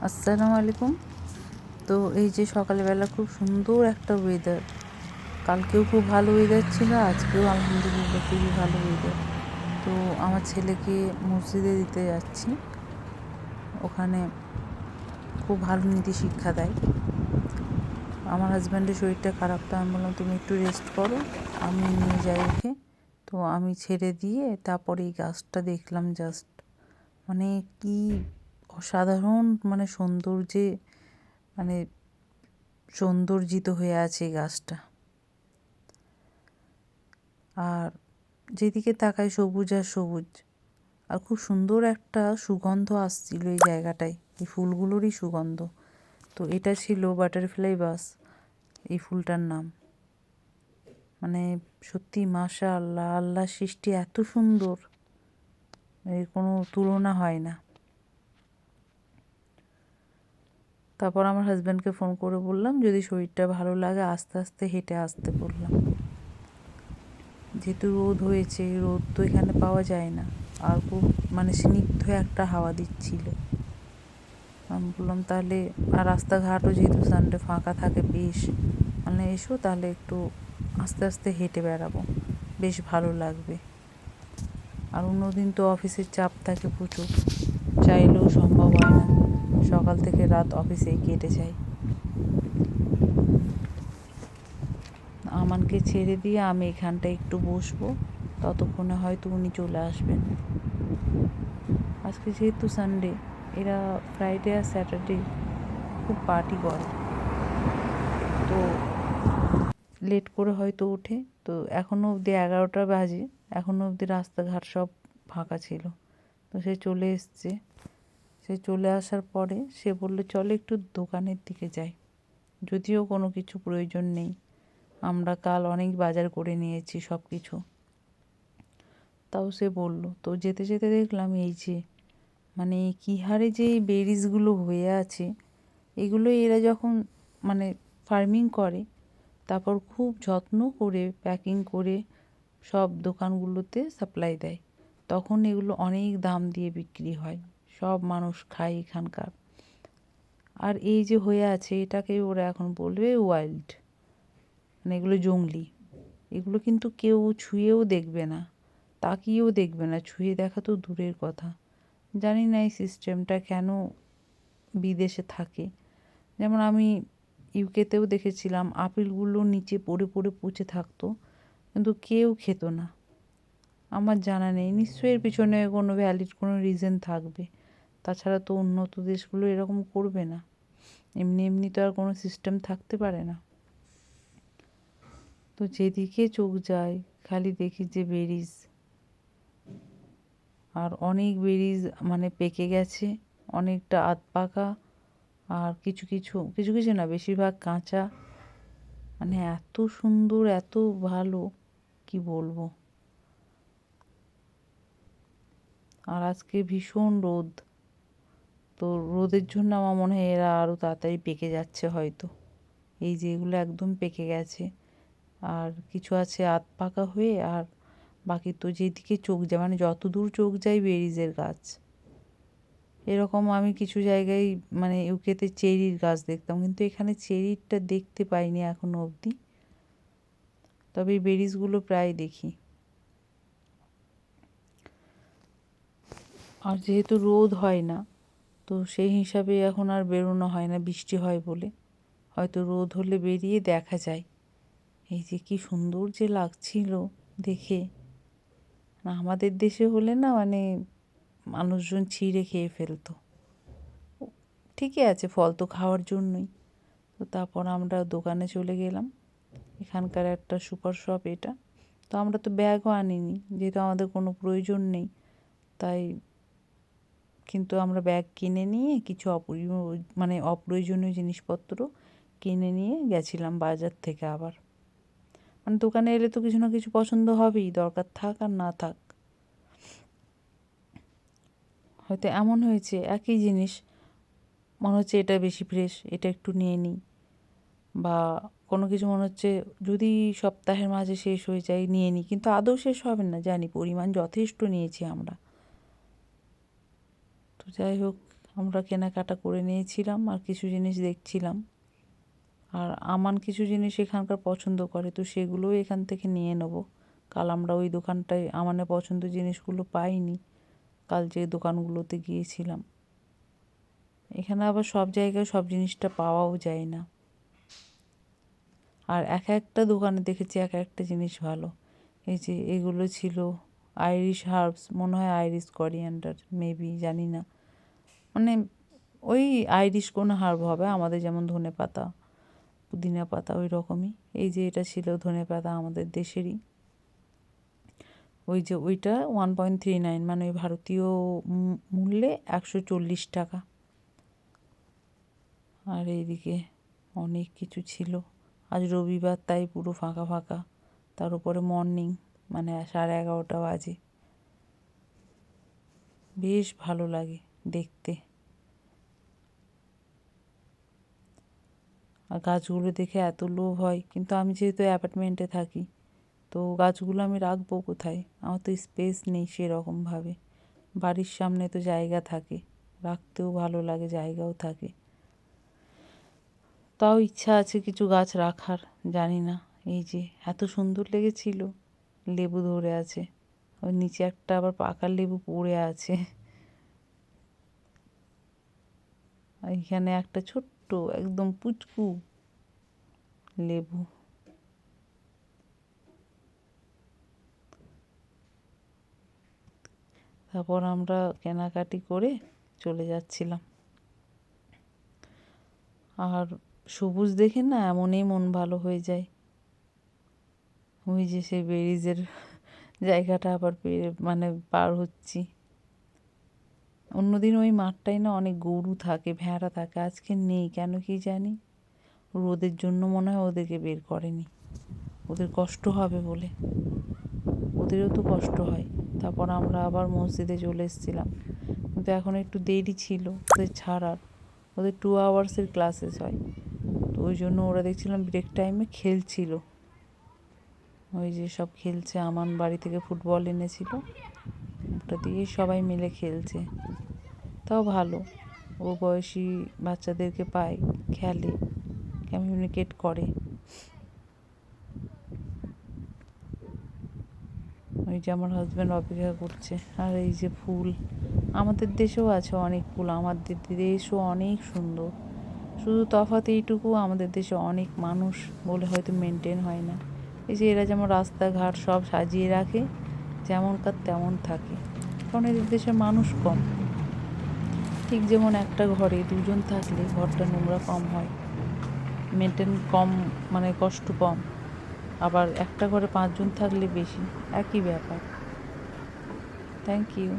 আসসালামু আলাইকুম। তো এই যে সকালবেলা খুব সুন্দর একটা ওয়েদার, কালকেও খুব ভালো ওয়েদার ছিল, আজকেও আলহামদুলিল্লাহ খুবই ভালো ওয়েদার। তো আমার ছেলেকে মসজিদে দিতে যাচ্ছি, ওখানে খুব ভালো নীতি শিক্ষা দেয়। আমার হাজব্যান্ডের শরীরটা খারাপ, তো আমি বললাম তুমি একটু রেস্ট করো, আমি নিয়ে যাই ওকে। তো আমি ছেড়ে দিয়ে তারপরে এই গাছটা দেখলাম, জাস্ট মানে কি অসাধারণ, মানে সৌন্দর্যিত হয়ে আছে এই গাছটা। আর যেদিকে তাকাই সবুজ আর সবুজ, আর খুব সুন্দর একটা সুগন্ধ আসছিল এই জায়গাটায়, এই ফুলগুলোরই সুগন্ধ। তো এটা ছিল বাটারফ্লাই বাস, এই ফুলটার নাম। মানে সত্যি মাশাআল্লাহ, আল্লাহর সৃষ্টি এত সুন্দর, এর কোনো তুলনা হয় না। তারপর আমার হাজব্যান্ডকে ফোন করে বললাম যদি শরীরটা ভালো লাগে আস্তে আস্তে হেঁটে আসতে বললাম, যেহেতু রোদ হয়েছে, রোদ তো এখানে পাওয়া যায় না, আর খুব মানে স্নিগ্ধ একটা হাওয়া দিচ্ছিল। আমি বললাম তাহলে, আর রাস্তাঘাটও যেহেতু সানডে ফাঁকা থাকে বেশ, মানে এসো তাহলে একটু আস্তে আস্তে হেঁটে বেড়াবো, বেশ ভালো লাগবে। আর অন্যদিন তো অফিসের চাপ থাকে প্রচুর, চাইলেও সম্ভব হয় না, সকাল থেকে রাত অফিসেই কেটে যায়। আমানকে ছেড়ে দিয়ে আমি এখানটায় একটু বসবো, ততক্ষণে হয়তো উনি চলে আসবেন। আজকে যেহেতু সানডে, এরা ফ্রাইডে আর স্যাটারডে খুব পার্টি করে, তো লেট করে হয়তো ওঠে। তো এখনও অবধি 11টা বাজে, এখনও অবধি রাস্তাঘাট সব ফাঁকা ছিল। তো সে চলে এসছে, সে চলে আসার পরে সে বললো চলো একটু দোকানের দিকে যাই, যদিও কোনো কিছু প্রয়োজন নেই, আমরা কাল অনেক বাজার করে নিয়েছি সব কিছু। তাও সে বললো, তো যেতে যেতে দেখলাম এই যে মানে কী হারে যে এই বেরিজগুলো হয়ে আছে, এগুলো এরা যখন মানে ফার্মিং করে, তারপর খুব যত্ন করে প্যাকিং করে সব দোকানগুলোতে সাপ্লাই দেয়, তখন এগুলো অনেক দাম দিয়ে বিক্রি হয়, সব মানুষ খায় এখানকার। আর এই যে হয়ে আছে, এটাকে ওরা এখন বলবে ওয়াইল্ড, মানে এগুলো জংলি। এগুলো কিন্তু কেউ ছুঁয়েও দেখবে না, তাকিয়েও দেখবে না, ছুঁয়ে দেখা তো দূরের কথা। জানি না এই সিস্টেমটা কেন বিদেশে থাকে। যেমন আমি ইউকেতেও দেখেছিলাম আপেলগুলো নিচে পড়ে পড়ে পচে থাকতো, কিন্তু কেউ খেত না। আমার জানা নেই, নিশ্চয়ই এর পিছনে কোনো ভ্যালিড কোনো রিজন থাকবে, তাছাড়া তো উন্নত দেশগুলো এরকম করবে না, এমনি এমনি তো আর কোনো সিস্টেম থাকতে পারে না। তো যেদিকে চোখ যায় খালি দেখি যে বেরিজ, আর অনেক বেরিজ মানে পেকে গেছে, অনেকটা আধ পাকা, আর কিছু কিছু কিছু কিছু না, বেশিরভাগ কাঁচা। মানে এত সুন্দর, এত ভালো, কি বলবো। আর আজকে ভীষণ রোদ, তো রোদের জন্য আমার মনে হয় এরা আরও তাড়াতাড়ি পেকে যাচ্ছে হয়তো। এই যে এগুলো একদম পেকে গেছে, আর কিছু আছে আধ পাকা হয়ে, আর বাকি তো যেদিকে চোখ যায়, মানে যত দূর চোখ যায় বেরিজের গাছ। এরকম আমি কিছু জায়গায় মানে ইউকেতে চেরির গাছ দেখতাম, কিন্তু এখানে চেরিটা দেখতে পাইনি এখনো অবধি, তবে এই বেরিজগুলো প্রায় দেখি। আর যেহেতু রোদ হয় না, তো সেই হিসাবে এখন আর বেরোনো হয় না, বৃষ্টি হয় বলে। হয়তো রোদ হলে বেরিয়ে দেখা যায়। এই যে কি সুন্দর যে লাগছিল দেখে, না আমাদের দেশে হলে না মানে মানুষজন ছিঁড়ে খেয়ে ফেলতো। ঠিকই আছে, ফল তো খাওয়ার জন্যই। তো তারপর আমরা দোকানে চলে গেলাম, এখানকার একটা সুপার শপ এটা। তো আমরা তো ব্যাগও আনিনি, যেহেতু আমাদের কোনো প্রয়োজন নেই, তাই কিন্তু আমরা ব্যাগ কিনে নিয়ে কিছু মানে অপ্রয়োজনীয় জিনিসপত্র কিনে নিয়ে গেছিলাম বাজার থেকে। আবার মানে দোকানে এলে তো কিছু না কিছু পছন্দ হবেই, দরকার থাক আর না থাক। হয়তো এমন হয়েছে একই জিনিস মনে হচ্ছে এটা বেশি ফ্রেশ, এটা একটু নিয়ে নিই, বা কোনো কিছু মনে হচ্ছে যদি সপ্তাহের মাঝে শেষ হয়ে যায় নিয়ে নিই, কিন্তু আদৌ শেষ হবে না জানি, পরিমাণ যথেষ্ট নিয়েছি আমরা। তো যাই হোক, আমরা কেনাকাটা করে নিয়েছিলাম আর কিছু জিনিস দেখছিলাম। আর আমান কিছু জিনিস এখানকার পছন্দ করে, তো সেগুলোও এখান থেকে নিয়ে নেবো। কাল আমরা ওই দোকানটায় আমানের পছন্দের জিনিসগুলো পাইনি, কাল যে দোকানগুলোতে গিয়েছিলাম। এখানে আবার সব জায়গায় সব জিনিসটা পাওয়াও যায় না, আর এক একটা দোকানে দেখেছি এক একটা জিনিস ভালো। এই যে এগুলো ছিল আইরিশ হার্বস, মনে হয় আইরিশ করিয়ান্ডার, মেবি, জানি না, মানে ওই আইরিশ কোনো হার্ব হবে, আমাদের যেমন ধনে পাতা, পুদিনা পাতা, ওই রকমই। এই যে এটা ছিল ধনে পাতা, আমাদের দেশেরই। ওই যে ওইটা 1.39, মানে ওই ভারতীয় মূল্যে 140 টাকা। আর এইদিকে অনেক কিছু ছিল। আজ রবিবার, তাই পুরো ফাঁকা ফাঁকা, তার উপরে মর্নিং, মানে 11:30 বাজে। বেশ ভালো লাগে দেখতে। আর গাছগুলো দেখে এত লোভ হয়, কিন্তু আমি যেহেতু অ্যাপার্টমেন্টে থাকি, তো গাছগুলো আমি রাখবো কোথায়? আমার তো স্পেস নেই সেরকমভাবে। বাড়ির সামনে তো জায়গা থাকে, রাখতেও ভালো লাগে, জায়গাও থাকে। তাও ইচ্ছা আছে কিছু গাছ রাখার, জানি না। এই যে এত সুন্দর লেগেছিল, লেবু ধরে আছে, ওই নিচে একটা আবার পাকা লেবু পড়ে আছে। এইখানে একটা ছোট্ট একদম পুচকু লেবু। তারপর আমরা কেনাকাটি করে চলে যাচ্ছিলাম। আর সবুজ দেখে না এমনই মন ভালো হয়ে যায়। ওই যে সেই বেরিজের জায়গাটা আবার মানে পার হচ্ছি। অন্যদিন ওই মাঠটায় না অনেক গরু থাকে, ভেড়া থাকে, আজকে নেই, কেন কি জানি। রোদের জন্য মনে হয় ওদেরকে বের করেনি, ওদের কষ্ট হবে বলে। ওদেরও তো কষ্ট হয়। তারপর আমরা আবার মসজিদে চলে এসেছিলাম, কিন্তু এখন একটু দেরি ছিল ওদের ছাড়ার। ওদের 2 আওয়ার্সের ক্লাসেস হয়, তো ওই জন্য ওরা দেখছিলাম ব্রেক টাইমে খেলছিল। ওই যে সব খেলছে, আমান বাড়ি থেকে ফুটবল এনেছিল, ওটা দিয়ে সবাই মিলে খেলছে। তাও ভালো, ও বয়সী বাচ্চাদেরকে পায়, খেলে, কমিউনিকেট করে। ওই যে আমার হাজব্যান্ড অপেক্ষা করছে। আর এই যে ফুল, আমাদের দেশেও আছে অনেক ফুল, আমাদের দেশও অনেক সুন্দর। শুধু তফাৎ এইটুকু, আমাদের দেশে অনেক মানুষ বলে হয়তো মেনটেন হয় না। এই যে এরা যেমন রাস্তাঘাট সব সাজিয়ে রাখে, যেমনকার তেমন থাকে, কারণ এদের দেশে মানুষ কম। ঠিক যেমন একটা ঘরে 2 জন থাকলে ঘরটা নোংরা কম হয়, মেনটেন কম, মানে কষ্ট কম। আবার একটা ঘরে 5 জন থাকলে বেশি, একই ব্যাপার। Thank you.